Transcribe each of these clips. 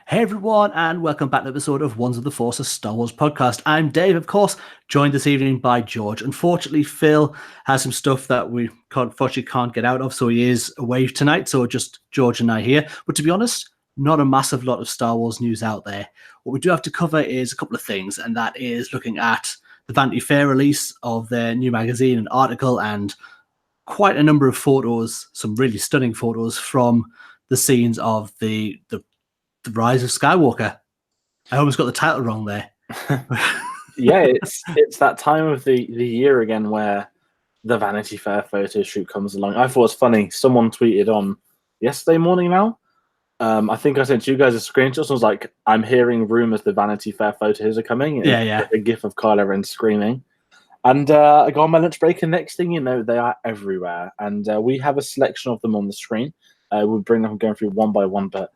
Hey everyone, and welcome back to an episode of Ones of the Force, a Star Wars podcast. I'm Dave, of course, joined this evening by George. Unfortunately, Phil has some stuff that we unfortunately can't get out of, so he is away tonight. So just George and I here. But to be honest, not a massive lot of Star Wars news out there. What we do have to cover is a couple of things, and that is looking at the Vanity Fair release of their new magazine and article, and quite a number of photos, some really stunning photos from the scenes of the Rise of Skywalker. I almost got the title wrong there. Yeah, it's that time of the year again where the Vanity Fair photo shoot comes along. I thought it was funny. Someone tweeted on yesterday morning now. I think I sent you guys a screenshot. So I was like, I'm hearing rumors the Vanity Fair photos are coming. Yeah. A gif of Kylo Ren screaming. And I got on my lunch break, and next thing you know, they are everywhere. And we have a selection of them on the screen. We'll bring them going through one by one, but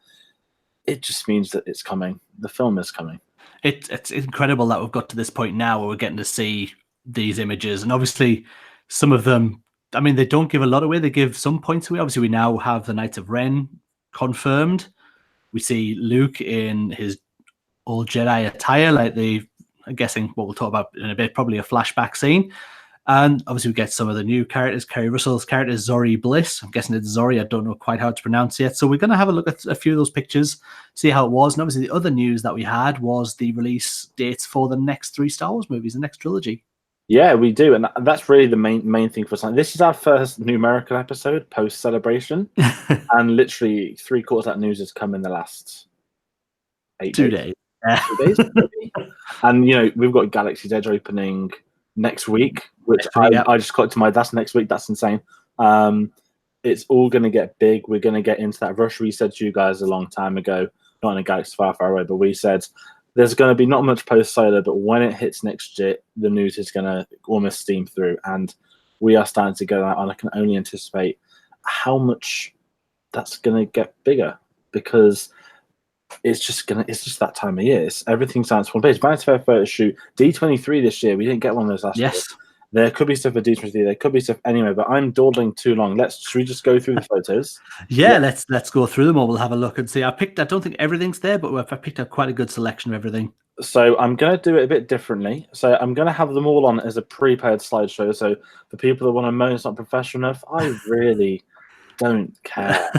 it just means that it's coming. The film is coming. It's incredible that we've got to this point now where we're getting to see these images. And obviously, some of them, I mean, they don't give a lot away. They give some points away. Obviously, we now have the Knights of Ren confirmed. We see Luke in his old Jedi attire, I'm guessing what we'll talk about in a bit, probably a flashback scene. And obviously, we get some of the new characters. Kerry Russell's character is Zori Bliss. I'm guessing it's Zori. I don't know quite how to pronounce it yet. So we're going to have a look at a few of those pictures, see how it was. And obviously, the other news that we had was the release dates for the next 3 Star Wars movies, the next trilogy. Yeah, we do. And that's really the main thing for us. This is our first numerical episode post-celebration. And literally 3/4 of that news has come in the last 2 days. 2 days, maybe. And, we've got Galaxy's Edge opening next week, which I just got to that's next week. That's insane. It's all going to get big. We're going to get into that rush we said to you guys a long time ago, not in a galaxy far away, but we said there's going to be not much post-solo, but when it hits next year, the news is going to almost steam through, and we are starting to go out, and I can only anticipate how much that's going to get bigger, because it's just that time of year. Everything sounds one page. Vanity Fair photo shoot, D23 this year. We didn't get one of those last year. There could be stuff for D23. There could be stuff anyway, but I'm dawdling too long. Should we just go through the photos? Yeah, let's go through them, or we'll have a look and see. I don't think everything's there, but I picked up quite a good selection of everything. So I'm going to do it a bit differently. So I'm going to have them all on as a prepared slideshow. So for people that want to moan it's not professional enough, I really don't care.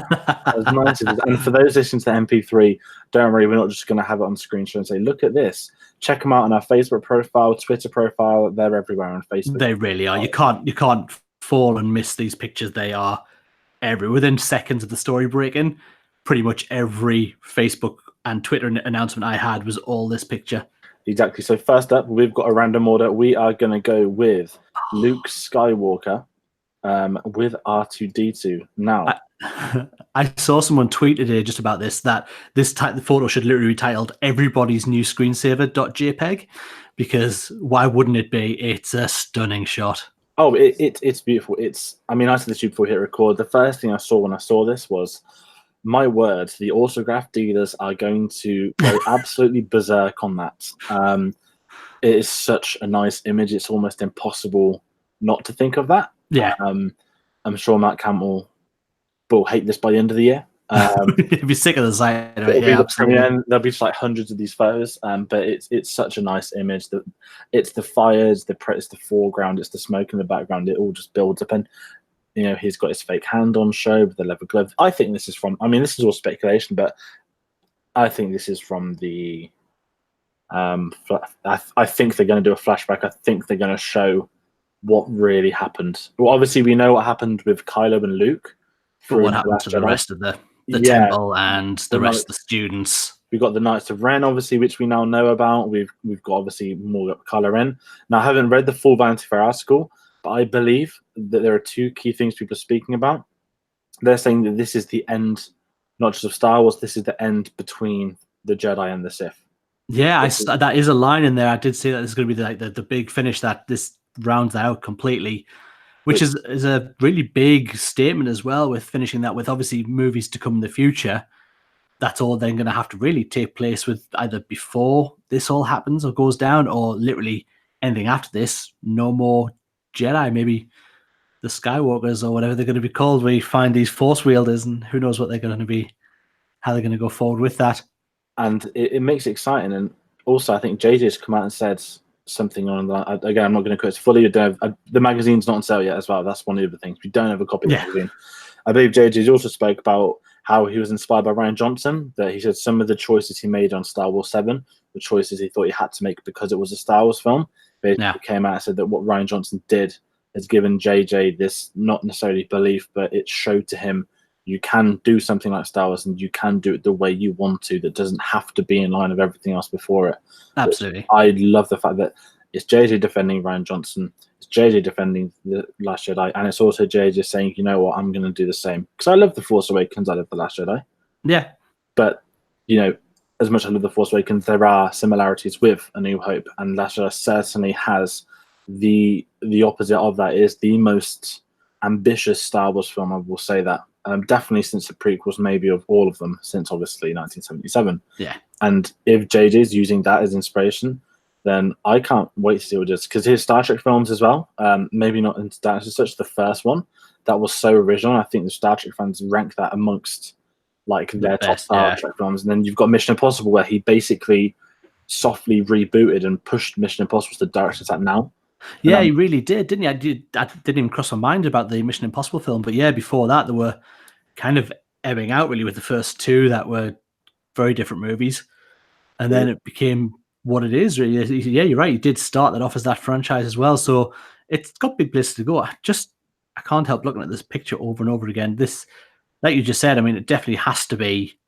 As nice as it is. And for those listening to the MP3, don't worry, we're not just going to have it on screen show and say, look at this. Check them out on our Facebook profile, Twitter profile. They're everywhere on Facebook. They really are. You can't fall and miss these pictures. They are everywhere. Within seconds of the story breaking, pretty much every Facebook and Twitter announcement I had was all this picture. Exactly. So first up, we've got a random order. We are going to go with Luke Skywalker with R2-D2. Now, I saw someone tweet today just about this, that the photo should literally be titled "Everybody's New Screensaver.jpg," because why wouldn't it be? It's a stunning shot. Oh, it's beautiful. I said this to you before we hit record. The first thing I saw when I saw this was, my word, the autograph dealers are going to go absolutely berserk on that. It is such a nice image. It's almost impossible not to think of that. Yeah. I'm sure Matt Campbell will hate this by the end of the year. He'll be sick of the sight of it. Yeah, there'll be just like hundreds of these photos, but it's such a nice image. That it's the fires, it's the foreground, it's the smoke in the background. It all just builds up, and he's got his fake hand on show with the leather glove. I think this is from. This is all speculation, but I think this is from the. I think they're going to do a flashback. I think they're going to show what really happened. Well, obviously we know what happened with Kylo and Luke. But what happened to the rest of the temple and the rest of the students? We've got the Knights of Ren, obviously, which we now know about. We've got obviously more Kylo Ren. Now, I haven't read the full Vanity Fair article, but I believe that there are 2 key things people are speaking about. They're saying that this is the end, not just of Star Wars. This is the end between the Jedi and the Sith. Yeah, that is a line in there. I did say that this is going to be the big finish, that this rounds that out completely, which is a really big statement as well, with finishing that with obviously movies to come in the future. That's all then going to have to really take place with either before this all happens or goes down, or literally anything after this. No more Jedi, maybe the Skywalkers or whatever they're going to be called. We find these Force wielders, and who knows what they're going to be, how they're going to go forward with that. and it makes it exciting. And also, I think JJ's come out and said something on that. Again, I'm not going to quote it fully. The magazine's not on sale yet as well. That's one of the things. We don't have a copy of the magazine. I believe JJ's also spoke about how he was inspired by Rian Johnson, that he said some of the choices he made on Star Wars 7 were choices he thought he had to make because it was a Star Wars film. Basically came out and said that what Rian Johnson did has given JJ this, not necessarily belief, but it showed to him you can do something like Star Wars and you can do it the way you want to, that doesn't have to be in line with everything else before it. Absolutely. I love the fact that it's JJ defending Rian Johnson, it's JJ defending The Last Jedi, and it's also JJ saying, you know what, I'm going to do the same. Because I love The Force Awakens, I love The Last Jedi. Yeah. But, you know, as much as I love The Force Awakens, there are similarities with A New Hope, and Last Jedi certainly has the opposite of that. It is the most ambitious Star Wars film, I will say that. Definitely since the prequels, maybe of all of them, since obviously 1977. Yeah. And if JJ is using that as inspiration, then I can't wait to see what it is. Because his Star Trek films as well, maybe not in Star Trek, such the first one, that was so original. I think the Star Trek fans rank that amongst like their top Star Trek films. And then you've got Mission Impossible, where he basically softly rebooted and pushed Mission Impossible to the direction it's at now. Yeah, he really did, didn't he? I didn't even cross my mind about the Mission Impossible film, but yeah, before that, they were kind of ebbing out really with the first two that were very different movies, and then it became what it is. Really, yeah, you're right. He did start that off as that franchise as well, so it's got big places to go. I can't help looking at this picture over and over again. This, like you just said, I mean, it definitely has to be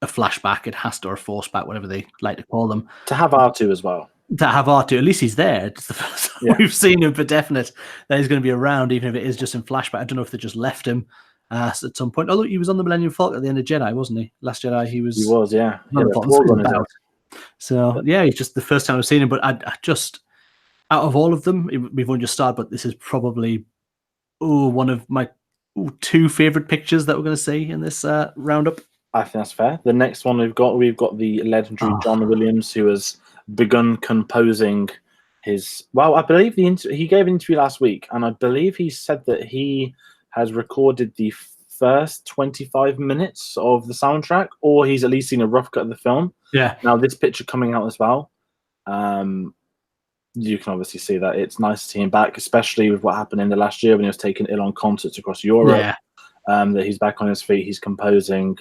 a flashback. It has to, or a force back, whatever they like to call them. To have R2 as well. To have R2, at least he's there. It's the first time we've seen him for definite that he's going to be around, even if it is just in flashback. I don't know if they just left him at some point. Although he was on the Millennium Falcon at the end of Jedi, wasn't he? Last Jedi, he was. He was, yeah. So yeah, it's just the first time I've seen him. But I just, out of all of them, we've only just started, but this is probably one of my two favorite pictures that we're going to see in this roundup. I think that's fair. The next one we've got the legendary John Williams, who has begun composing his. Well, I believe he gave an interview last week, and I believe he said that he has recorded the first 25 minutes of the soundtrack, or he's at least seen a rough cut of the film. Yeah. Now this picture coming out as well, you can obviously see that it's nice to see him back, especially with what happened in the last year when he was taking ill on concerts across Europe. Yeah. That he's back on his feet, he's composing.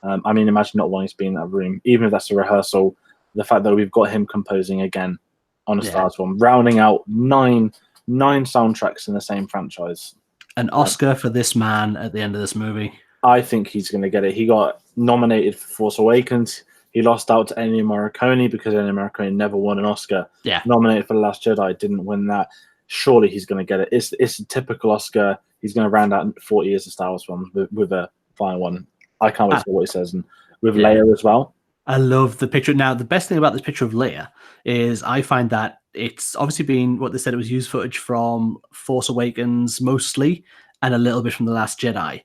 I mean, imagine not wanting to be in that room, even if that's a rehearsal. The fact that we've got him composing again on a Star Wars film, rounding out nine soundtracks in the same franchise. An Oscar for this man at the end of this movie. I think he's going to get it. He got nominated for Force Awakens. He lost out to Ennio Morricone because Ennio Morricone never won an Oscar. Yeah. Nominated for The Last Jedi, didn't win that. Surely he's going to get it. It's a typical Oscar. He's going to round out 40 years of Star Wars films with a final one. I can't wait to see what he says. And with Leia as well. I love the picture. Now, the best thing about this picture of Leia is I find that it's obviously been what they said it was used footage from Force Awakens mostly, and a little bit from The Last Jedi.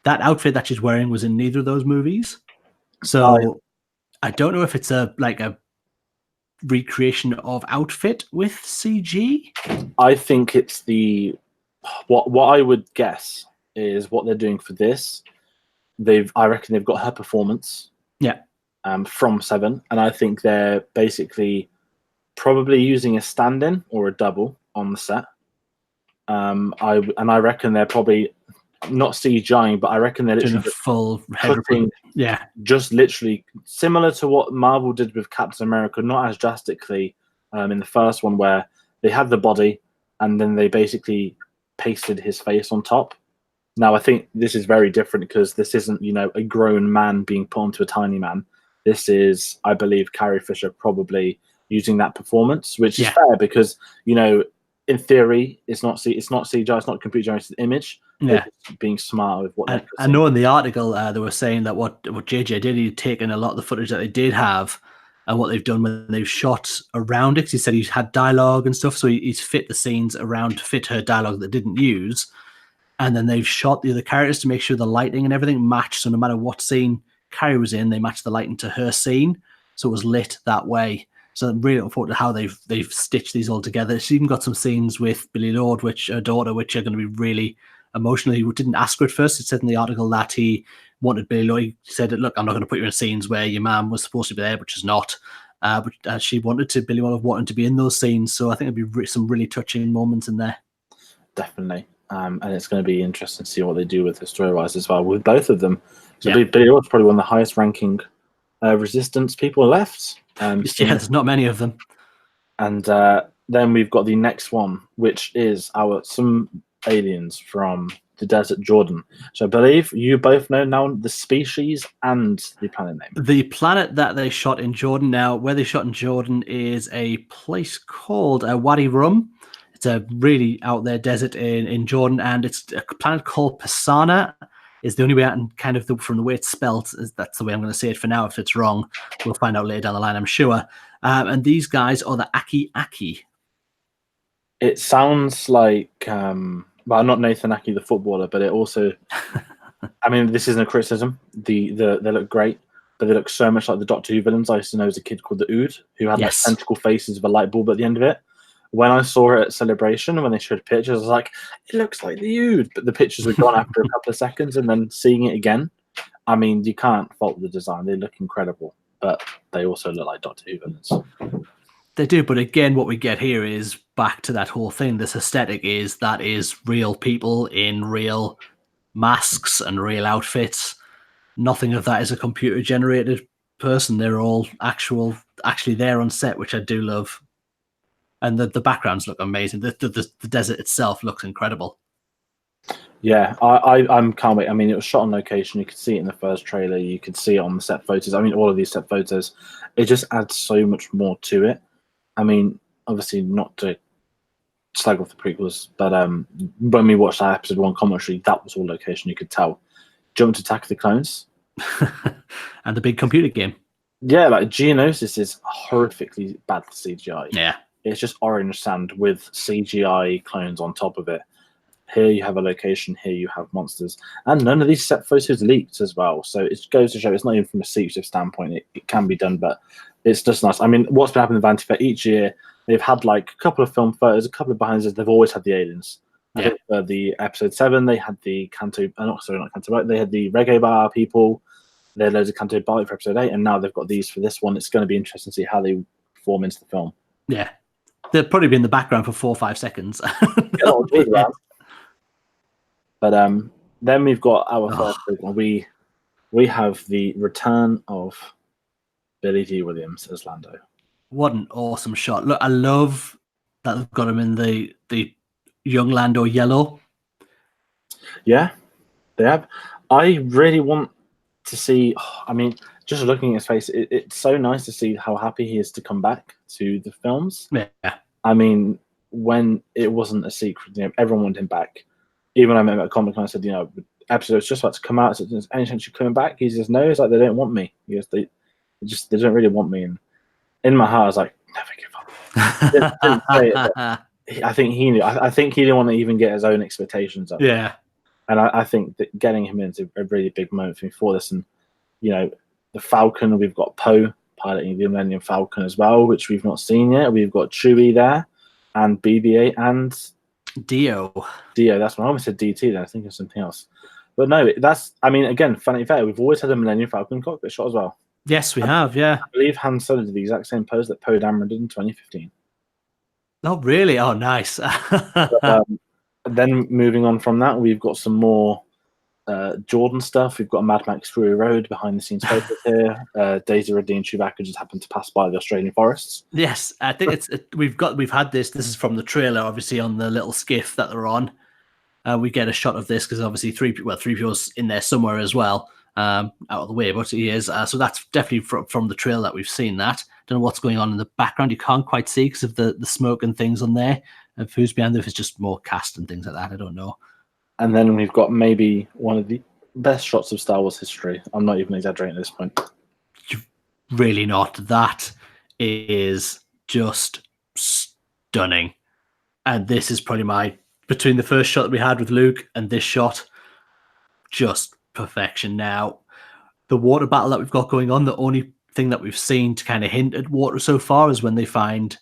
That outfit that she's wearing was in neither of those movies. So I don't know if it's a recreation of outfit with CG. I think it's what I would guess is what they're doing for this. I reckon they've got her performance. Yeah. From 7, and I think they're basically probably using a stand-in or a double on the set. I reckon they're probably not CGIing, but I reckon they're literally full cutting, just literally similar to what Marvel did with Captain America, not as drastically in the first one, where they had the body and then they basically pasted his face on top. Now I think this is very different because this isn't, a grown man being put onto a tiny man. This is, I believe, Carrie Fisher probably using that performance, which is fair because, in theory, it's not CGI, it's not computer generated image. Yeah, being smart with what. I know in the article they were saying that what JJ did, he'd taken a lot of the footage that they did have, and what they've done when they've shot around it. He said he's had dialogue and stuff, so he's fit the scenes around to fit her dialogue that didn't use, and then they've shot the other characters to make sure the lighting and everything matched. So no matter what scene Carrie was in, they matched the lighting to her scene, so it was lit that way. So I'm really looking forward to how they've stitched these all together. She's even got some scenes with Billy Lord, which her daughter, which are going to be really emotional. He didn't ask her at first. It said in the article that he wanted Billy Lloyd, said, look, I'm not going to put you in scenes where your mum was supposed to be there, but she's not. But she wanted to, Billy Wilder wanted to be in those scenes. So I think it'd be some really touching moments in there. Definitely. And it's going to be interesting to see what they do with the story-wise as well with both of them. So Billy Lloyd's probably one of the highest ranking resistance people left. There's not many of them. And then we've got the next one, which is some aliens from the desert Jordan. So I believe you both know now the species and the planet name. The planet that they shot in Jordan. Now, where they shot in Jordan is a place called Wadi Rum. It's a really out there desert in Jordan, and it's a planet called Pisana. Is the only way I can kind of, from the way it's spelled, that's the way I'm going to say it for now. If it's wrong, we'll find out later down the line, I'm sure. And these guys are the Aki. It sounds like, well, not Nathan Aki, the footballer, but it also, I mean, this isn't a criticism. They look great, but they look so much like the Doctor Who villains I used to know as a kid called the Ood, who had like tentacle faces with a light bulb at the end of it. When I saw it at Celebration, when they showed pictures, I was like, it looks like the Ood. But the pictures were gone after a couple of seconds, and then seeing it again, I mean, you can't fault the design. They look incredible, but they also look like Doctor Who villains. They do, but again, what we get here is back to that whole thing. This aesthetic is real people in real masks and real outfits. Nothing of that is a computer-generated person. They're all actually there on set, which I do love. And the backgrounds look amazing. The desert itself looks incredible. Yeah, I'm can't wait. I mean, it was shot on location. You could see it in the first trailer. You could see it on the set photos. I mean, all of these set photos, it just adds so much more to it. I mean, obviously not to slag off the prequels, but when we watched that episode 1 commentary, that was all location. You could tell. Jump to Attack of the Clones. And the big computer game. Yeah, like Geonosis is horrifically bad for CGI. Yeah. It's just orange sand with CGI clones on top of it. Here you have a location, here you have monsters. And none of these set photos leaked as well. So it goes to show it's not even from a secretive standpoint. It can be done, but it's just nice. I mean, what's been happening in Vanity Fair each year, they've had like a couple of film photos, a couple of behind the scenes, they've always had the aliens. I think for the episode 7, they had the Canto, not Canto, they had the Reggae Bar people, they had loads of Canto Bar for episode 8, and now they've got these for this one. It's going to be interesting to see how they form into the film. Yeah. They'll probably be in the background for 4 or 5 seconds. But then we've got our first big one. We have the return of Billy D. Williams as Lando. What an awesome shot. Look, I love that they've got him in the young Lando yellow. Yeah, they have. I really want to see, I mean, just looking at his face, it's so nice to see how happy he is to come back to the films. Yeah. I mean, when it wasn't a secret, everyone wanted him back. Even when I met him at Comic-Con, I said, episode's just about to come out. So there's any chance you're coming back? He says, no. It's like, they don't want me. He goes, they don't really want me. And in my heart, I was like, never give up. Didn't say it, but I think he knew. I think he didn't want to even get his own expectations up. Yeah. And I think that getting him into a really big moment for me for this. And, the Falcon, we've got Poe piloting the Millennium Falcon as well, which we've not seen yet. We've got Chewie there and BB-8 and Dio, that's when I almost said DT then. I was thinking of something else. But no, again, Vanity Fair, we've always had a Millennium Falcon cockpit shot as well. Yes, we have, yeah. I believe Han Solo did the exact same pose that Poe Dameron did in 2015. Oh, really? Oh, nice. Then moving on from that, we've got some more Jordan stuff. We've got Mad Max Fury Road behind the scenes photos here. Daisy Ridley and Chewbacca just happened to pass by the Australian forests. Yes, I think we've had this. This is from the trailer, obviously on the little skiff that they're on. We get a shot of this because obviously 3PO's in there somewhere as well, out of the way, but he is. So that's definitely from the trailer that we've seen that. Don't know what's going on in the background. You can't quite see because of the smoke and things on there. Of who's behind there, if it's just more cast and things like that, I don't know. And then we've got maybe one of the best shots of Star Wars history. I'm not even exaggerating at this point. Really not. That is just stunning. And this is probably between the first shot that we had with Luke and this shot, just perfection. Now, the water battle that we've got going on, the only thing that we've seen to kind of hint at water so far is when they find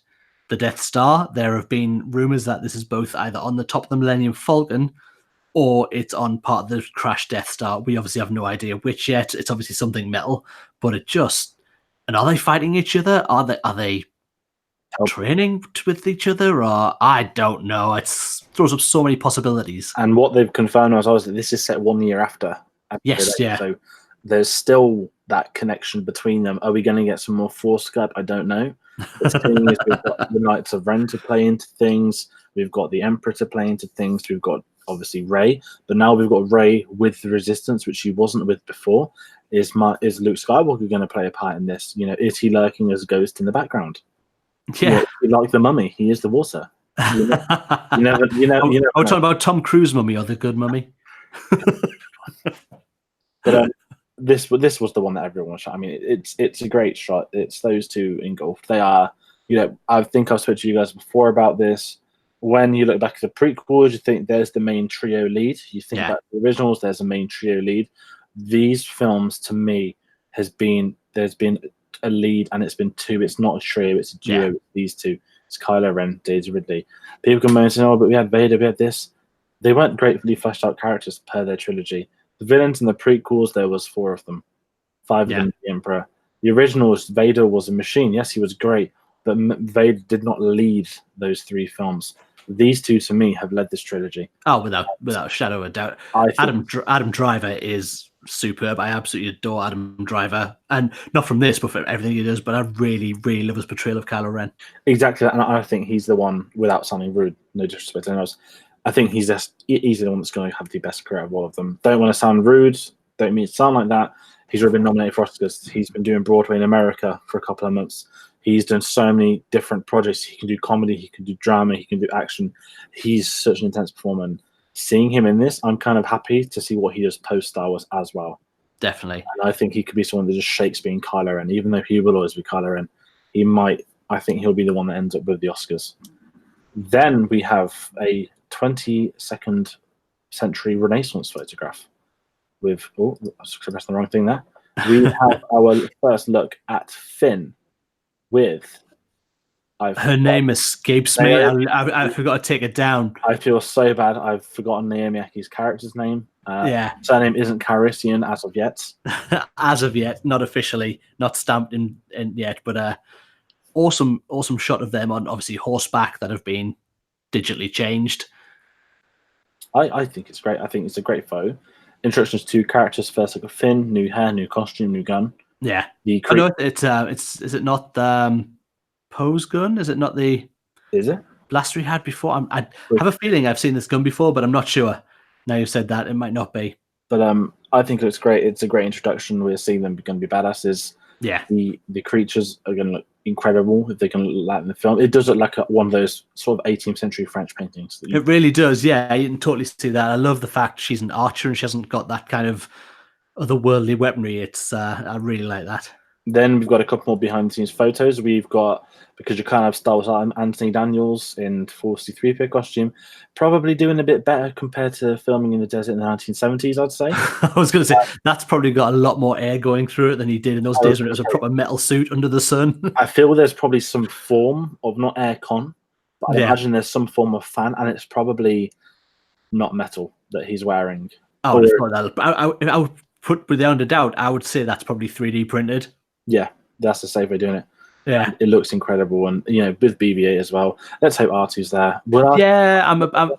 the Death Star. There have been rumors that this is both either on the top of the Millennium Falcon or it's on part of the crash Death Star. We obviously have no idea which yet. It's obviously something metal, but it just. And are they fighting each other? Are they training with each other? Or I don't know. It throws up so many possibilities. And what they've confirmed was that this is set 1 year after. Yes, yeah. So there's still that connection between them. Are we going to get some more Force Skype? I don't know. The thing is, we've got the Knights of Ren to play into things. We've got the Emperor to play into things. We've got obviously Rey, but now we've got Rey with the Resistance, which he wasn't with before. Is Luke Skywalker going to play a part in this? Is he lurking as a ghost in the background? Yeah, like the Mummy, he is the water. You never. Are we talking about Tom Cruise Mummy or the good Mummy? But this was the one that everyone shot. I mean, it's a great shot. It's those two engulfed. They are. I think I've spoken to you guys before about this. When you look back at the prequels, you think there's the main trio lead. You think about the originals, there's a main trio lead. These films, to me, there's been a lead, and it's been two. It's not a trio, it's a duo. It's these two. It's Kylo Ren, Daisy Ridley. People can moan saying, "Oh, but we had Vader, we had this." They weren't greatly fleshed out characters per their trilogy. The villains in the prequels, there was 4 of them. 5 of them, the Emperor. The originals, Vader was a machine. Yes, he was great, but Vader did not lead those 3 films. These two, to me, have led this trilogy. Oh, without a shadow of a doubt. Adam Driver is superb. I absolutely adore Adam Driver, and not from this, but for everything he does. But I really, really love his portrayal of Kylo Ren. Exactly, and I think he's the one, without sounding rude, no disrespect to anyone else, I think he's the one that's going to have the best career of all of them. Don't want to sound rude, don't mean to sound like that. He's already been nominated for Oscars. He's been doing Broadway in America for a couple of months. He's done so many different projects. He can do comedy, he can do drama, he can do action. He's such an intense performer. And seeing him in this, I'm kind of happy to see what he does post Star Wars as well. Definitely. And I think he could be someone that just shakes being Kylo Ren, even though he will always be Kylo Ren. I think he'll be the one that ends up with the Oscars. Then we have a 22nd century Renaissance photograph with, I was pressing the wrong thing there. We have our first look at Finn with, her name escapes me. I forgot to take it down. I feel so bad. I've forgotten Naomi Aki's character's name. Surname isn't Calrissian as of yet. As of yet, not officially, not stamped in yet, but awesome shot of them on obviously horseback that have been digitally changed. I think it's great. I think it's a great photo. Introductions to characters first, like a Finn, new hair, new costume, new gun. Yeah. Is it not Poe's gun? Is it not the blaster he had before? I have a feeling I've seen this gun before, but I'm not sure. Now you've said that, it might not be. But I think it's great. It's a great introduction. We're seeing them going to be badasses. Yeah. The creatures are going to look incredible if they can look like in the film. It does look like one of those sort of 18th century French paintings. It really does, yeah. You can totally see that. I love the fact she's an archer and she hasn't got that kind of otherworldly weaponry. I really like that. Then we've got a couple more behind-the-scenes photos. We've got, because you can't have Star Wars, Anthony Daniels in full C-3PO costume, probably doing a bit better compared to filming in the desert in the 1970s, I'd say. I was going to say, that's probably got a lot more air going through it than he did in those days when it was a proper metal suit under the sun. I feel there's probably some form of, not aircon, but I imagine there's some form of fan, and it's probably not metal that he's wearing. I would put without a doubt, I would say that's probably 3D printed. Yeah, that's the safe way of doing it. Yeah, it looks incredible, and with BB-8 as well. Let's hope R2's there.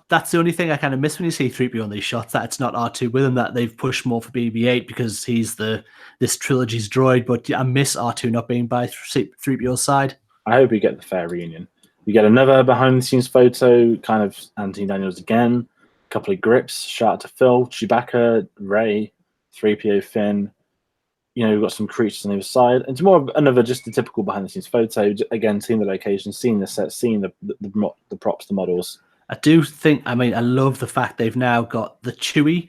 That's the only thing I kind of miss when you see 3PO on these shots. That it's not R2 with him. That they've pushed more for BB-8 because he's this trilogy's droid. But I miss R2 not being by 3PO's side. I hope we get the fair reunion. We get another behind-the-scenes photo, kind of Anthony Daniels again. A couple of grips, shout out to Phil, Chewbacca, Rey, 3PO, Finn. We've got some creatures on the other side. It's more of another just a typical behind-the-scenes photo. Again, seeing the location, seeing the set, seeing the props, the models. I do think, I love the fact they've now got the Chewie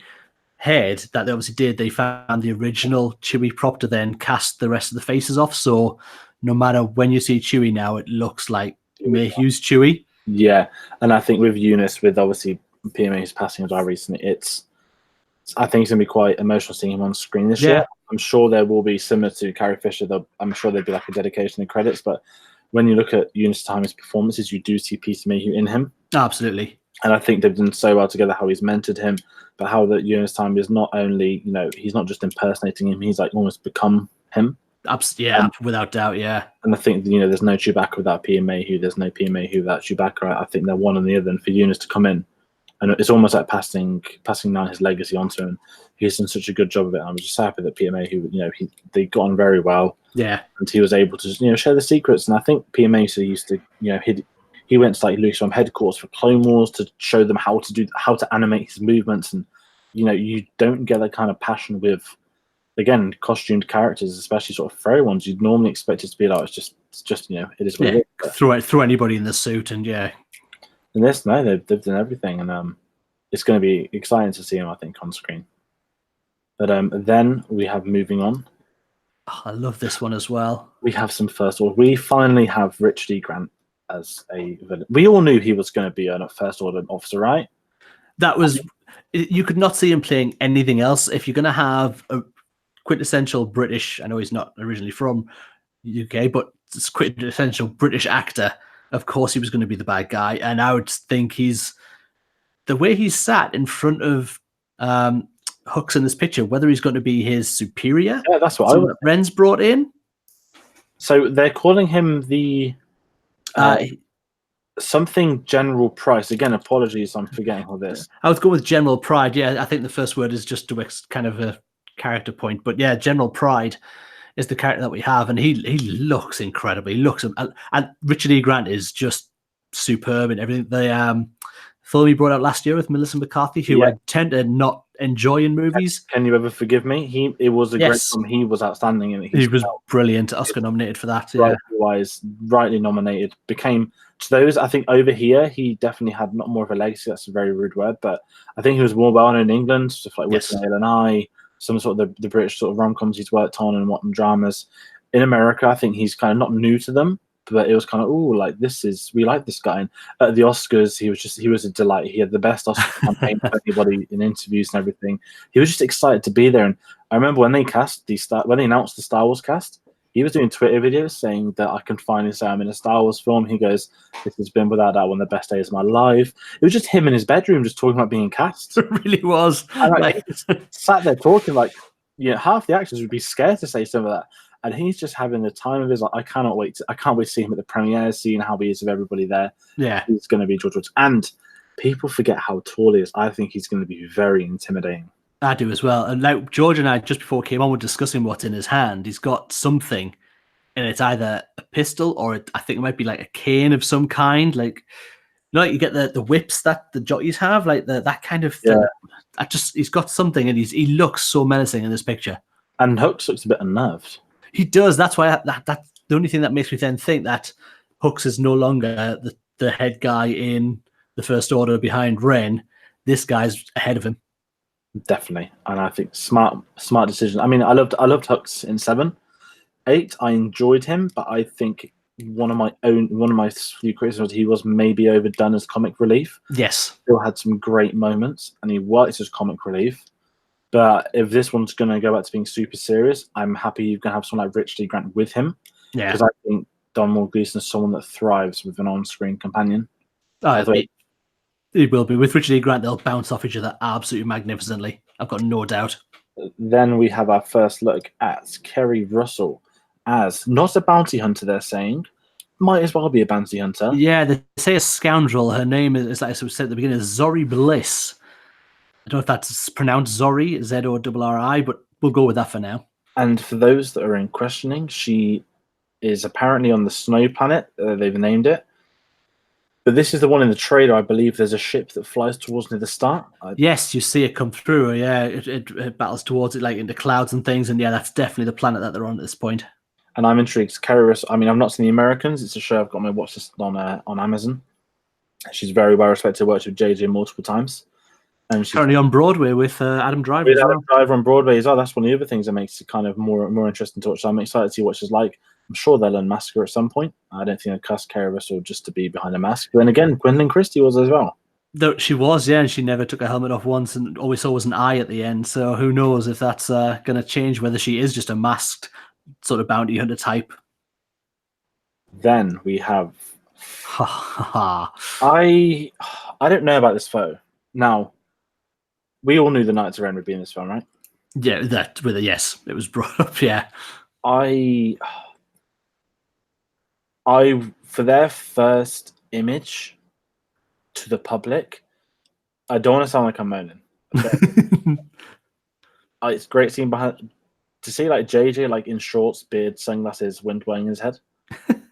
head that they obviously did. They found the original Chewie prop to then cast the rest of the faces off. So no matter when you see Chewie now, it looks like Mayhew's Chewie. Yeah, and I think with Eunice, with obviously PMA's passing as well recently, I think it's going to be quite emotional seeing him on screen this year. I'm sure there will be, similar to Carrie Fisher, I'm sure there'll be like a dedication and credits, but when you look at Eunice Time's performances, you do see Peter Mayhew in him. Absolutely. And I think they've done so well together, how he's mentored him, but how that Jonas Time is not only, he's not just impersonating him, he's like almost become him. Yeah, without doubt, yeah. And I think, there's no Chewbacca without PMA, there's no PMA without Chewbacca. I think they're one and the other. And for Jonas to come in, and it's almost like passing down his legacy onto him. He's done such a good job of it. I'm just happy that PMA, they got on very well. Yeah. And he was able to, share the secrets. And I think PMA used to, he went to like Lucasfilm headquarters for Clone Wars to show them how to animate his movements. And, you don't get that kind of passion with, again, costumed characters, especially sort of furry ones. You'd normally expect it to be like, it's just it is what it is. Throw anybody in the suit and yeah. And this, no, they've done everything. And it's going to be exciting to see him, I think, on screen. But then we have moving on. Oh, I love this one as well. We have some First Order. We finally have Richard E. Grant as a villain. We all knew he was going to be a First Order officer, right? That was, you could not see him playing anything else. If you're going to have a quintessential British, I know he's not originally from UK, but it's quintessential British actor, of course he was going to be the bad guy. And I would think the way he's sat in front of Hux in this picture, whether he's going to be his superior. Yeah, that's what Ren's brought in. So they're calling him the something General Price. Again, apologies, I'm forgetting all this. I was going with General Pride. Yeah, I think the first word is just to kind of a character point. But yeah, General Pride is the character that we have, and he looks incredible. He looks, and Richard E. Grant is just superb in everything. The film he brought out last year with Melissa McCarthy, who I tend to not enjoy in movies. Can You Ever Forgive Me? It was a great film. He was outstanding in it. He was brilliant. Oscar nominated for that. Rightly nominated. Became, to those, I think over here, he definitely had not more of a legacy. That's a very rude word, but I think he was more well known in England, stuff like With Nail and I, some sort of the British sort of rom-coms he's worked on and what dramas. In America, I think he's kind of not new to them, but it was kind of, we like this guy. And at the Oscars, he was a delight. He had the best Oscar campaign for anybody in interviews and everything. He was just excited to be there. And I remember when they announced the Star Wars cast, he was doing Twitter videos saying that I can finally say I'm in a Star Wars film. He goes, "This has been without doubt one of the best days of my life." It was just him in his bedroom just talking about being cast. It really was. And he just sat there talking half the actors would be scared to say some of that. And he's just having the time of his life. I can't wait to see him at the premiere, seeing how he is with everybody there. Yeah. He's going to be George Lucas. And people forget how tall he is. I think he's going to be very intimidating. I do as well. And like George and I, just before we came on, were discussing what's in his hand. He's got something, and it's either a pistol or I think it might be like a cane of some kind. Like, you get the whips that the jockeys have, like that kind of thing. Yeah. He's got something, and he looks so menacing in this picture. And Hux looks a bit unnerved. He does. That's why that's the only thing that makes me then think that Hux is no longer the head guy in the First Order behind Ren. This guy's ahead of him. Definitely. And I think smart decision. I mean, I loved Hux in 7. 8, I enjoyed him, but I think one of my few criticisms, he was maybe overdone as comic relief. Yes. Still had some great moments, and he worked as comic relief. But if this one's going to go back to being super serious, I'm happy you're going to have someone like Richard E. Grant with him. Yeah. Because I think Don Gleeson is someone that thrives with an on-screen companion. He will be. With Richard E. Grant, they'll bounce off each other absolutely magnificently. I've got no doubt. Then we have our first look at Kerry Russell as not a bounty hunter, they're saying. Might as well be a bounty hunter. Yeah, they say a scoundrel. Her name is, like I said at the beginning, is Zori Bliss. I don't know if that's pronounced Zori, Z-O-R-R-I, but we'll go with that for now. And for those that are in questioning, she is apparently on the snow planet. They've named it. But this is the one in the trailer. I believe there's a ship that flies towards near the start. Yes, you see it come through. Yeah, it battles towards it, like into clouds and things. And yeah, that's definitely the planet that they're on at this point. And I'm intrigued. Kerry Russell, I mean, I've not seen The Americans. It's a show I've got my watch list on Amazon. She's very well respected. Worked with JJ multiple times. And she's currently on Broadway with Adam Driver. With Adam Driver on Broadway as well. That's one of the other things that makes it kind of more interesting to watch. So I'm excited to see what she's like. I'm sure they'll unmask her at some point. I don't think they'll cast Kerry Russell just to be behind a mask. But then again, Gwendolyn Christie was as well. Though she was, yeah, and she never took her helmet off once, and all we saw was an eye at the end. So who knows if that's going to change, whether she is just a masked sort of bounty hunter type. Then we have Ha ha ha. I don't know about this photo. Now, we all knew the Knights of Ren would be in this film, right? Yeah, that with a yes, it was brought up. Yeah, I for their first image to the public, I don't want to sound like I'm moaning, but it's great seeing behind to see like JJ like in shorts, beard, sunglasses, wind blowing in his head,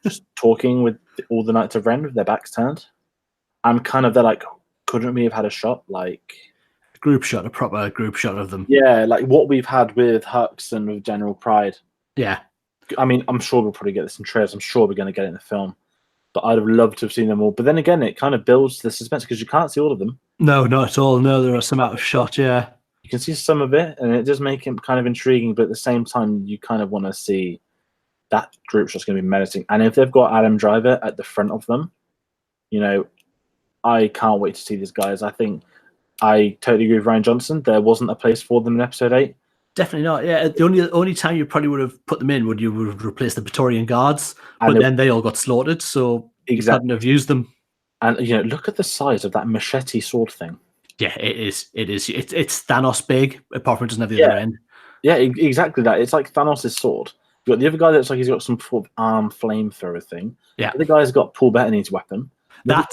just talking with all the Knights of Ren with their backs turned. I'm kind of there like, couldn't we have had a shot like group shot, a proper group shot of them. yeah, like what we've had with Hux and with General Pride. Yeah, I mean, I'm sure we'll probably get this in trailers. I'm sure we're going to get it in the film, but I'd have loved to have seen them all. But then again, it kind of builds the suspense because you can't see all of them. no, not at all. No, there are some out of shot. Yeah, You can see some of it, and it does make it kind of intriguing. But at the same time, you kind of want to see that group shot's going to be menacing. And if they've got Adam Driver at the front of them, you know, I can't wait to see these guys. I think I totally agree with Ryan Johnson. There wasn't a place for them in episode 8. definitely not. Yeah, the only time you probably would have put them in would you would have replaced the Praetorian Guards, but then they all got slaughtered, so you couldn't have used them. And you know, look at the size of that machete sword thing. Yeah, it is. It's Thanos big, apart from it doesn't have the other end. Yeah, exactly that. It's like Thanos' sword. You got the other guy that looks like he's got some sort of arm flamethrower thing. Yeah. The other guy's got Paul Bettany's weapon. I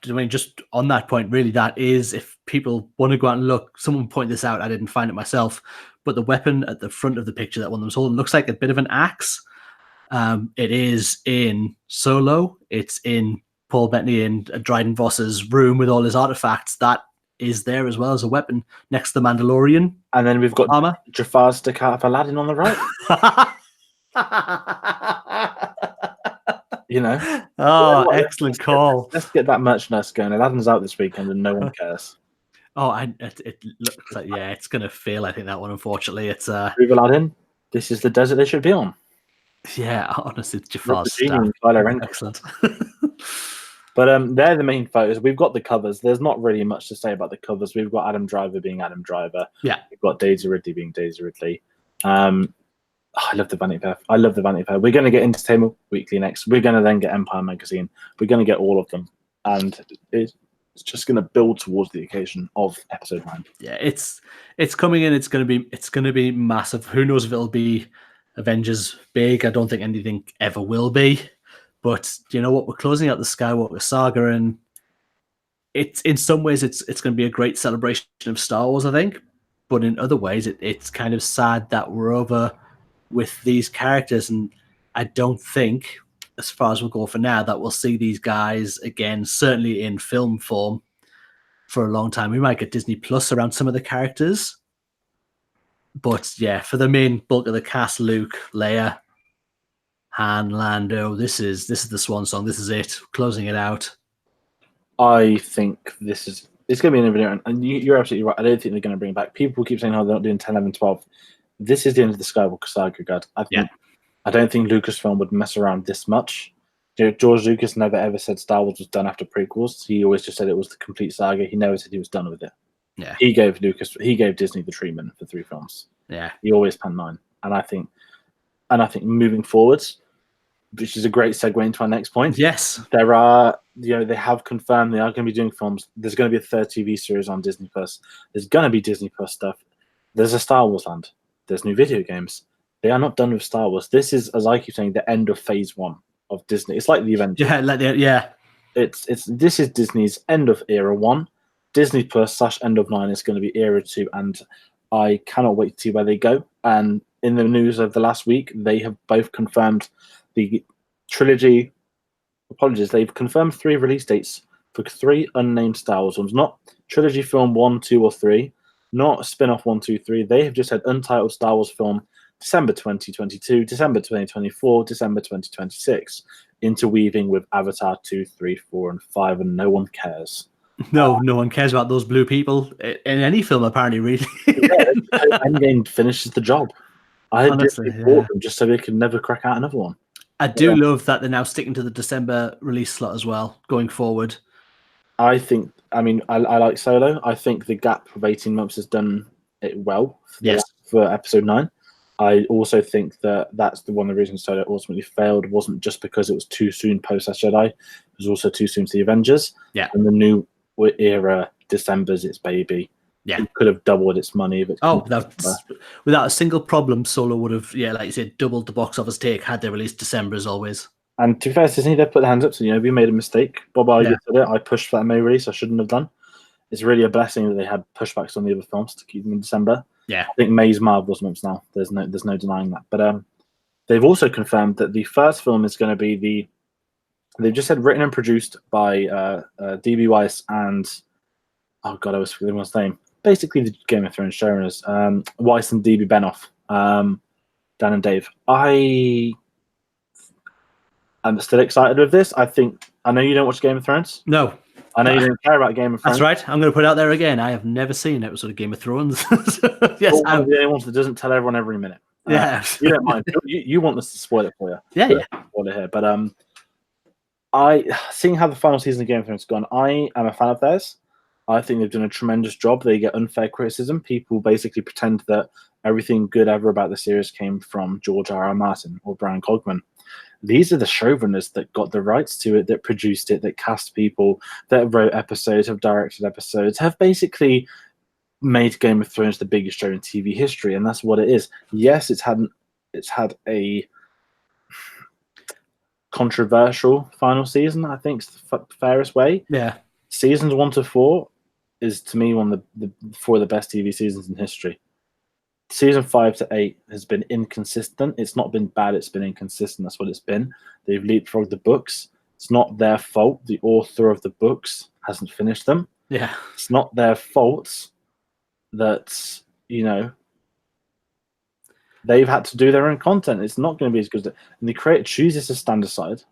mean, just on that point, really, that is, if people want to go out and look, someone point this out, I didn't find it myself, but the weapon at the front of the picture that one of them's holding looks like a bit of an axe. It is in Solo. It's in Paul Bettany and Dryden Voss's room with all his artifacts. That is there as well as a weapon next to the Mandalorian. And then we've got armor. Jafar stick out of Aladdin on the right. You know? Oh, excellent call. Let's get that merchandise going. Aladdin's out this weekend and no one cares. Oh, it looks like, yeah, it's going to fail, I think, that one, unfortunately. It's Aladdin, this is the desert they should be on. Yeah, honestly, Jafar's excellent. But they're the main photos. We've got the covers. There's not really much to say about the covers. We've got Adam Driver being Adam Driver. Yeah. We've got Daisy Ridley being Daisy Ridley. I love the Vanity Fair. I love the Vanity Fair. We're going to get Entertainment Weekly next. We're going to then get Empire Magazine. We're going to get all of them. And it's just going to build towards the occasion of episode 9. Yeah, it's coming in. It's going to be massive. Who knows if it'll be Avengers big? I don't think anything ever will be. But you know what? We're closing out the Skywalker saga, and it's in some ways it's going to be a great celebration of Star Wars, I think. But in other ways, it's kind of sad that we're over with these characters, and I don't think, as far as we'll go for now, that we'll see these guys again, certainly in film form, for a long time. We might get Disney Plus around some of the characters, but yeah, for the main bulk of the cast, Luke, Leia, Han, Lando, this is the swan song. This is it, closing it out. I think it's going to be an video, and you're absolutely right. I don't think they're going to bring it back. People keep saying, "Oh, they're not doing 10, 11, 12." This is the end of the Skywalker saga, God. I don't think Lucasfilm would mess around this much. You know, George Lucas never ever said Star Wars was done after prequels. He always just said it was the complete saga. He never said he was done with it. Yeah, he gave Disney the treatment for 3 films. Yeah, he always panned 9, and I think moving forwards, which is a great segue into our next point. Yes, there are, they have confirmed they are going to be doing films. There's going to be a third TV series on Disney Plus. There's going to be Disney Plus stuff. There's a Star Wars land. There's new video games. They are not done with Star Wars. This is, as I keep saying, the end of phase 1 of Disney. It's like the Avengers. This is Disney's end of era 1. Disney Plus / end of 9 is going to be era 2, and I cannot wait to see where they go. And in the news of the last week, they have both confirmed the trilogy. Apologies, they've confirmed 3 release dates for 3 unnamed Star Wars films. Not trilogy film 1, 2, or 3. Not spin-off 1, 2, 3. They have just said untitled Star Wars film December 2022, December 2024, December 2026, interweaving with Avatar 2, 3, 4, and 5, and no one cares. No one cares about those blue people in any film, apparently, really. Endgame finishes the job. I honestly bought them just so they could never crack out another one. I do love that they're now sticking to the December release slot as well, going forward. I like Solo. I think the gap of 18 months has done it well for episode 9. I also think that that's one of the reasons Solo ultimately failed wasn't just because it was too soon post Last Jedi. It was also too soon to the Avengers. Yeah. And the new era December's its baby. Yeah. It could have doubled its money if it. Without a single problem, Solo would have, like you said, doubled the box office take had they released December as always. And to be fair, Disney, they put their hands up. So, we made a mistake. Bob Iger said it. I pushed for that May release. I shouldn't have done. It's really a blessing that they had pushbacks on the other films to keep them in December. Yeah. I think May's Marvel's months now. There's no denying that. But they've also confirmed that the first film is going to be they've just said written and produced by D.B. Weiss and, oh God, I was forgetting his name. Basically, the Game of Thrones showrunners, Weiss and D.B. Benoff, Dan and Dave. I'm still excited with this. I know you don't watch Game of Thrones. No. I know you don't care about Game of Thrones. That's right. I'm going to put it out there again. I have never seen an episode of Game of Thrones. Yes, I'm one of the only ones that doesn't tell everyone every minute. Yeah, you don't mind. You want us to spoil it for you. Yeah. Spoil it here, but seeing how the final season of Game of Thrones has gone, I am a fan of theirs. I think they've done a tremendous job. They get unfair criticism. People basically pretend that everything good ever about the series came from George R.R. Martin or Brian Cogman. These are the showrunners that got the rights to it, that produced it, that cast people, that wrote episodes, have directed episodes, have basically made Game of Thrones the biggest show in TV history, and that's what it is. Yes, it's had a controversial final season. I think is the fairest way. Yeah, seasons 1 to 4 is to me one of the 4 of the best TV seasons in history. Season 5 to 8 has been inconsistent. It's not been bad, it's been inconsistent. That's what it's been. They've leapfrogged the books. It's not their fault. The author of the books hasn't finished them. Yeah. It's not their fault that, they've had to do their own content. It's not going to be as good. And the creator chooses to stand aside,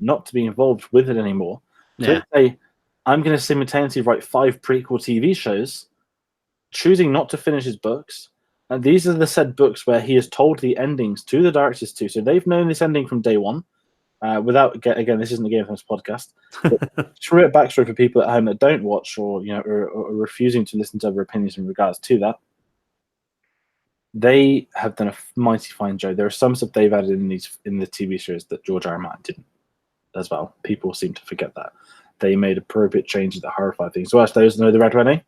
not to be involved with it anymore. Yeah. So say, I'm going to simultaneously write 5 prequel TV shows, choosing not to finish his books. And these are the said books where he has told the endings to the directors too. So they've known this ending from day one. Again, this isn't a Game of Thrones podcast. True it backstory for people at home that don't watch or are refusing to listen to other opinions in regards to that. They have done a mighty fine job. There are some stuff they've added in the TV shows that George R. R. Martin didn't as well. People seem to forget that. They made appropriate changes that horrify things. So as those know the Red Wedding,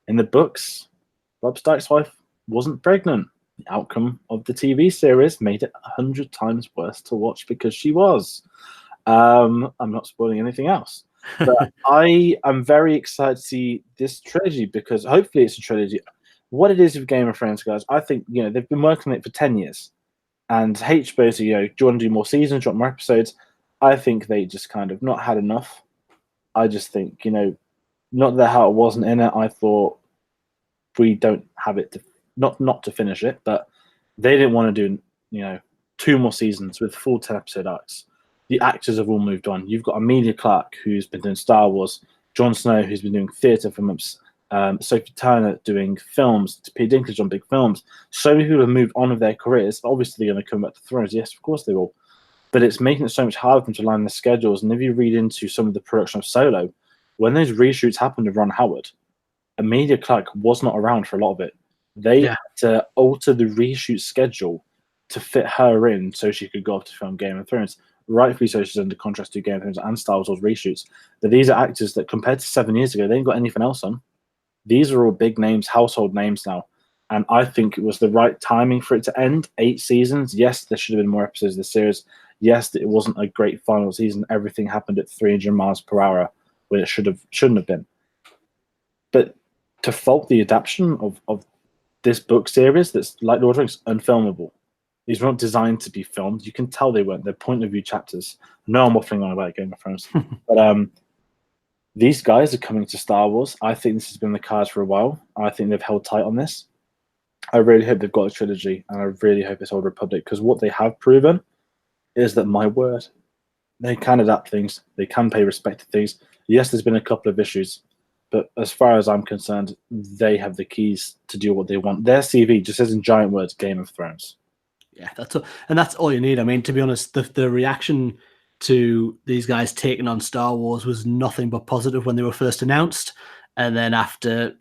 in the books, Robb Stark's wife wasn't pregnant. The outcome of the TV series made it 100 times worse to watch because she was. I'm not spoiling anything else. But I am very excited to see this trilogy because hopefully it's a trilogy. What it is with Game of Thrones, guys, I think, they've been working on it for 10 years. And HBO, do you want to do more seasons, do you want more episodes? I think they just kind of not had enough. I just think, not that how it wasn't in it. I thought we don't have it to not to finish it, but they didn't want to do 2 more seasons with full 10 episode arcs. The actors have all moved on. You've got Emilia Clarke, who's been doing Star Wars, Jon Snow, who's been doing theatre for months, Sophie Turner doing films, Peter Dinklage on big films. So many people have moved on with their careers. Obviously, they're going to come back to Thrones. Yes, of course they will. But it's making it so much harder for them to line their schedules. And if you read into some of the production of Solo, when those reshoots happened with Ron Howard, Emilia Clarke was not around for a lot of it. They had to alter the reshoot schedule to fit her in so she could go off to film Game of Thrones. Rightfully so, she's under contract to Game of Thrones and Star Wars reshoots. But these are actors that, compared to 7 years ago, they ain't got anything else on. These are all big names, household names now. And I think it was the right timing for it to end. 8 seasons. Yes, there should have been more episodes of the series. Yes, it wasn't a great final season. Everything happened at 300 miles per hour when it shouldn't have been. But to fault the adaptation of this book series that's like Lord of the Rings, unfilmable. These weren't designed to be filmed. You can tell they weren't. They're point of view chapters. No, I'm waffling on about Game of Thrones. But these guys are coming to Star Wars. I think this has been the cards for a while. I think they've held tight on this. I really hope they've got a trilogy, and I really hope it's Old Republic, because what they have proven is that, my word, they can adapt things. They can pay respect to things. Yes, there's been a couple of issues, but as far as I'm concerned, they have the keys to do what they want. Their CV just says in giant words, Game of Thrones. Yeah, that's all you need. I mean, to be honest, the reaction to these guys taking on Star Wars was nothing but positive when they were first announced. And then after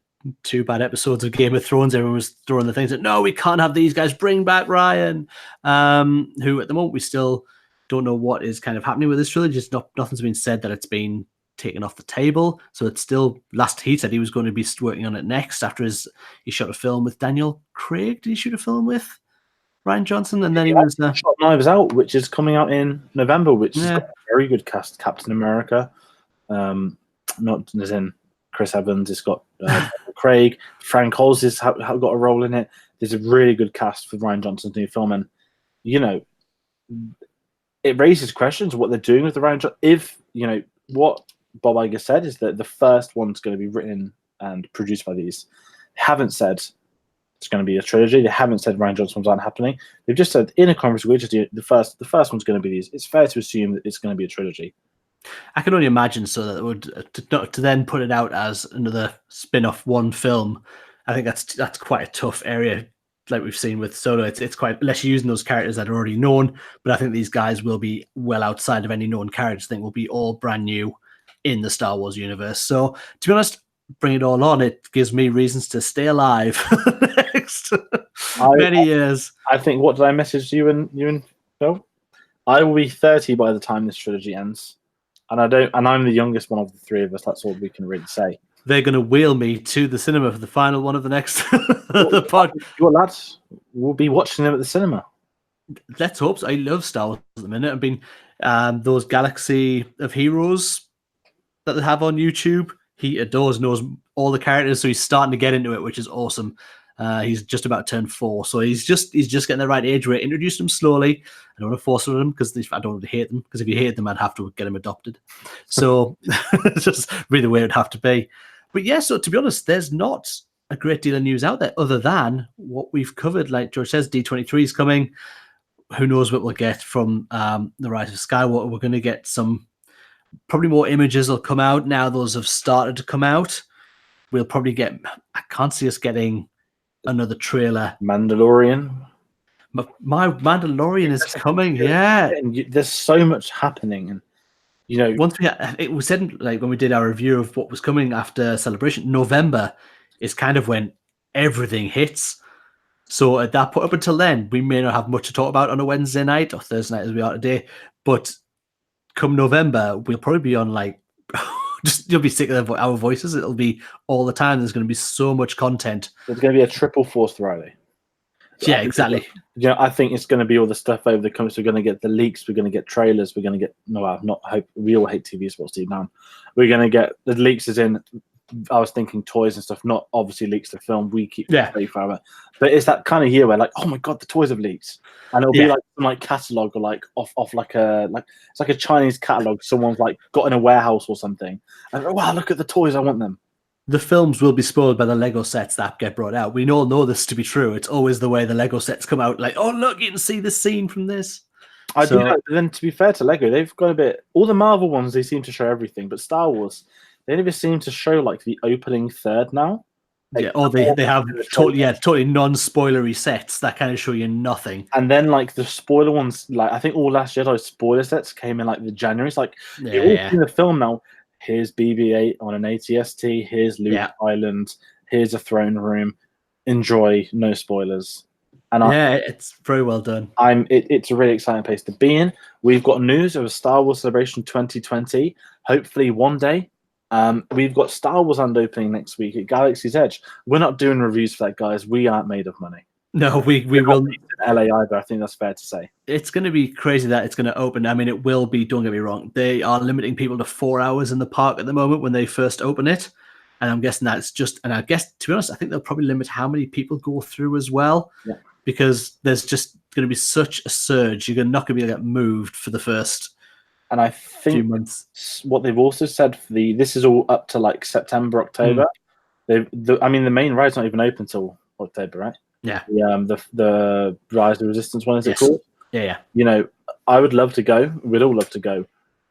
2 bad episodes of Game of Thrones, everyone was throwing the things that, no, we can't have these guys, bring back Ryan, who at the moment we still don't know what is kind of happening with this trilogy. Nothing's been said that it's been taken off the table. So it's still, last he said he was going to be working on it next after he shot a film with Daniel Craig. Did he shoot a film with Ryan Johnson? And then he was shot Knives Out, which is coming out in November, which has got a very good cast. Captain America, not as in Chris Evans. It's got Craig. Frank Oz has got a role in it. There's a really good cast for Ryan Johnson's new film, and it raises questions of what they're doing with the Ryan Johnson. If what Bob Iger said is that the first one's going to be written and produced by these. They haven't said it's going to be a trilogy. They haven't said Ryan Johnson ones aren't happening. They've just said in a conference we're just doing the first one's going to be these. It's fair to assume that it's going to be a trilogy. I can only imagine so that it would to then put it out as another spin-off one film. I think that's quite a tough area, like we've seen with Solo. It's quite, unless you're using those characters that are already known. But I think these guys will be well outside of any known characters. I think will be all brand new in the Star Wars universe. So to be honest, bring it all on. It gives me reasons to stay alive for the next many years. I think. What did I message you and Phil? I will be 30 by the time this trilogy ends. And I'm the youngest one of the three of us. That's all we can really say. They're going to wheel me to the cinema for the final one of the next the pod. Well, lads, we'll be watching them at the cinema. Let's hope so. I love Star Wars at the minute. I mean, those Galaxy of Heroes that they have on YouTube, he adores, knows all the characters, so he's starting to get into it, which is awesome. He's just about to turn 4, so he's just getting the right age. We're introducing him slowly. I don't want to force him because I don't want to hate them. Because if you hate them, I'd have to get him adopted. So it's just really the way it'd have to be. But yeah, so to be honest, there's not a great deal of news out there other than what we've covered. Like George says, D23 is coming. Who knows what we'll get from The Rise of Skywalker? We're going to get some, probably more images will come out now. Those have started to come out. We'll probably get, I can't see us getting another trailer. Mandalorian. My Mandalorian is coming. Yeah, there's so much happening, and once it was said, like when we did our review of what was coming after Celebration, November is kind of when everything hits. So at that point, up until then, we may not have much to talk about on a Wednesday night or Thursday night as we are today. But come November, we'll probably be on like. You'll be sick of our voices. It'll be all the time. There's going to be so much content. There's going to be a triple force Friday. Yeah, exactly. I think it's going to be all the stuff over the comments. We're going to get the leaks. We're going to get trailers. We're going to get we all hate TV sports deep down. We're going to get the leaks as in. I was thinking toys and stuff, not obviously leaks to film. We keep very far away. But it's that kind of year where like, oh my god, the toys have leaks, and it'll be like some catalog or like off like it's like a Chinese catalog. Someone's like got in a warehouse or something, and wow, look at the toys, I want them. The films will be spoiled by the Lego sets that get brought out. We all know this to be true. It's always the way the Lego sets come out. Like, oh look, you can see the scene from this. I do know. But then to be fair to Lego, they've got a bit. All the Marvel ones, they seem to show everything, but Star Wars. They never seem to show like the opening third now. Like, they have totally non-spoilery sets that kind of show you nothing. And then like the spoiler ones, like I think all Last Jedi spoiler sets came in like the January. It's like in the film now. Here's BB-8 on an ATST. Here's Luke Island. Here's a throne room. Enjoy, no spoilers. And it's very well done. It's a really exciting place to be in. We've got news of a Star Wars Celebration 2020. Hopefully one day. We've got Star Wars Land opening next week at Galaxy's Edge. We're not doing reviews for that, guys. We aren't made of money. No, we will. LA either. I think that's fair to say. It's going to be crazy that it's going to open. I mean, it will be. Don't get me wrong. They are limiting people to 4 hours in the park at the moment when they first open it, and I'm guessing that's just. And I guess to be honest, I think they'll probably limit how many people go through as well, because there's just going to be such a surge. You're not going to be able to get moved for the first. And I think what they've also said for this is all up to like September, October. The main ride's not even open till October, right? Yeah. The Rise of Resistance one, is it called? Yeah. I would love to go. We'd all love to go.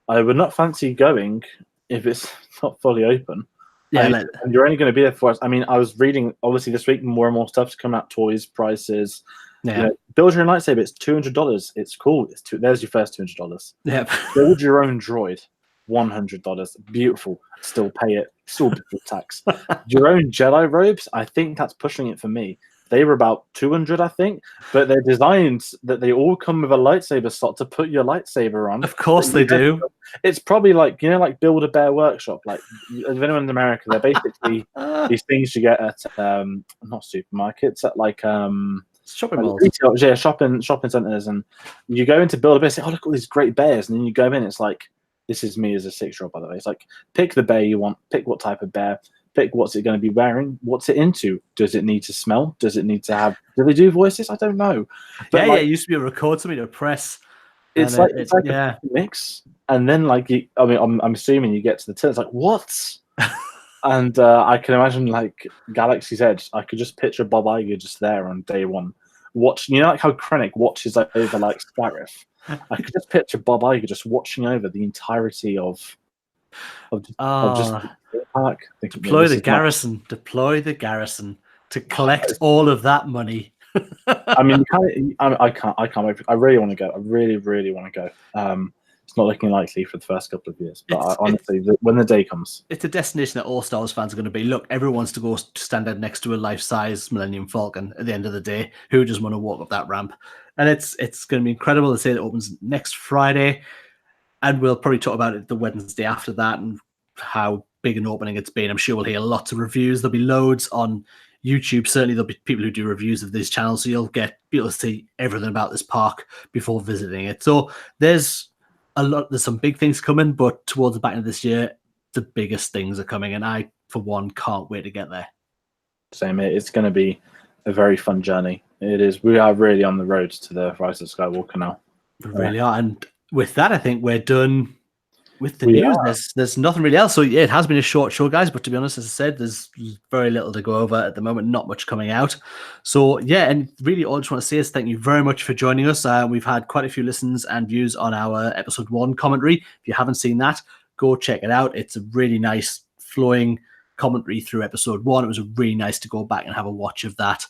I would not fancy going if it's not fully open. Yeah. And you're only going to be there for us. I mean, I was reading, obviously, this week, more and more stuff's coming out, toys, prices. Yeah. Build your own lightsaber. It's $200. It's cool. There's your first $200. Yeah. Build your own droid. $100. Beautiful. Still pay it. Still before tax. Your own Jedi robes, I think that's pushing it for me. They were about 200, I think, but they're designed that they all come with a lightsaber slot to put your lightsaber on. Of course they do. It's probably like, like Build-A-Bear Workshop. Like, if anyone in America, they're basically these things you get at not supermarkets, at like shopping malls. Retail, yeah, shopping centers, and you go into Build-A-Bear and say, oh, look at all these great bears, and then you go in, it's like, this is me as a 6-year-old, by the way. It's like, pick the bear you want, pick what type of bear, pick what's it going to be wearing, what's it into. Does it need to smell? Does it need to have? Do they do voices? I don't know. But yeah, it used to be a record, something to press. It's like a mix, and then I'm assuming you get to the till. It's like what? And I can imagine like Galaxy's Edge. I could just picture Bob Iger just there on day one, watching. Like how Krennic watches over like Scarif. I could just picture Bob Iger just watching over the entirety of just the park. Deploy the garrison to collect all of that money. I mean, I can't wait. I really want to go. I really, really want to go. It's not looking likely for the first couple of years, but honestly, when the day comes, it's a destination that all Star Wars fans are going to be. Look, everyone wants to go stand out next to a life-size Millennium Falcon at the end of the day. Who just want to walk up that ramp? And it's going to be incredible to say it opens next Friday, and we'll probably talk about it the Wednesday after that and how big an opening it's been. I'm sure we'll hear lots of reviews. There'll be loads on YouTube. Certainly there'll be people who do reviews of these channels, so you'll be able to see everything about this park before visiting it. So there's some big things coming, but towards the back end of this year, the biggest things are coming, and I, for one, can't wait to get there. Same here. It's going to be a very fun journey. It is. We are really on the road to the Rise of Skywalker now. We really are. And with that, I think we're done with the news. There's nothing really else. So yeah, it has been a short show, guys, but to be honest, as I said, there's very little to go over at the moment, not much coming out. So yeah, and really all I just want to say is thank you very much for joining us. We've had quite a few listens and views on our episode 1 commentary. If you haven't seen that, go check it out. It's a really nice flowing commentary through episode 1. It was really nice to go back and have a watch of that.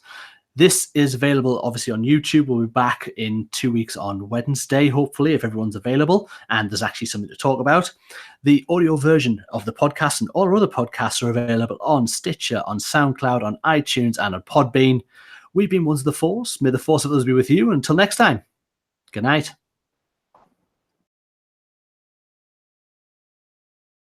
This is available, obviously, on YouTube. We'll be back in 2 weeks on Wednesday, hopefully, if everyone's available and there's actually something to talk about. The audio version of the podcast and all our other podcasts are available on Stitcher, on SoundCloud, on iTunes, and on Podbean. We've been Ones of the Force. May the Force of others be with you. Until next time, good night.